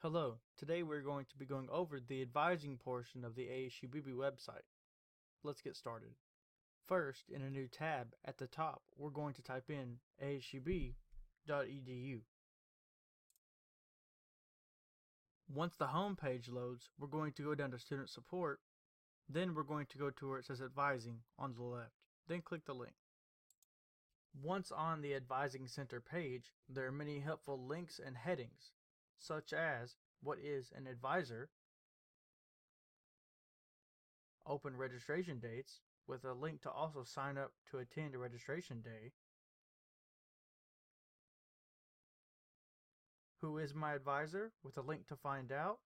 Hello, today we're going to be going over the advising portion of the ASU-Beebe website. Let's get started. First, in a new tab at the top, we're going to type in asub.edu. Once the home page loads, we're going to go down to Student Support, then we're going to go to where it says Advising on the left, then click the link. Once on the Advising Center page, there are many helpful links and headings, such as what is an advisor, open registration dates with a link to also sign up to attend a registration day, who is my advisor with a link to find out,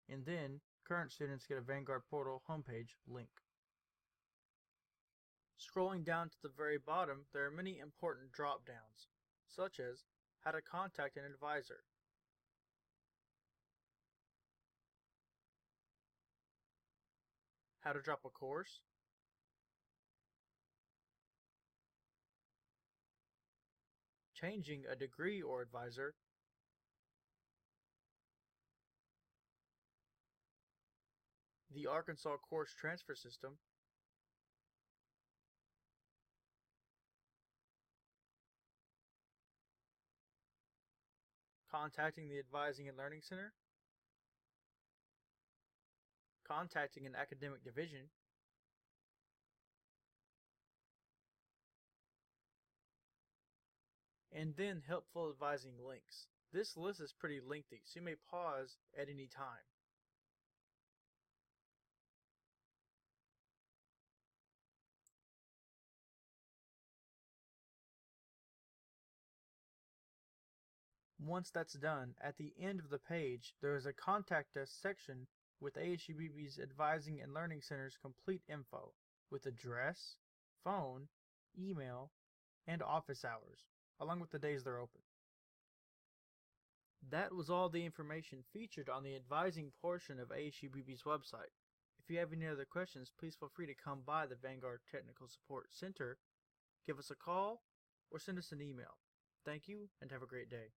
and then current students get a Vanguard Portal homepage link. Scrolling down to the very bottom, there are many important drop downs, such as how to contact an advisor, how to drop a course, changing a degree or advisor, the Arkansas course transfer system, contacting the Advising and Learning Center, contacting an academic division, and then helpful advising links. This list is pretty lengthy, so you may pause at any time. Once that's done, at the end of the page, there is a Contact Us section with ASU-Beebe's Advising and Learning Center's complete info, with address, phone, email, and office hours, along with the days they're open. That was all the information featured on the advising portion of ASU-Beebe's website. If you have any other questions, please feel free to come by the Vanguard Technical Support Center, give us a call, or send us an email. Thank you, and have a great day.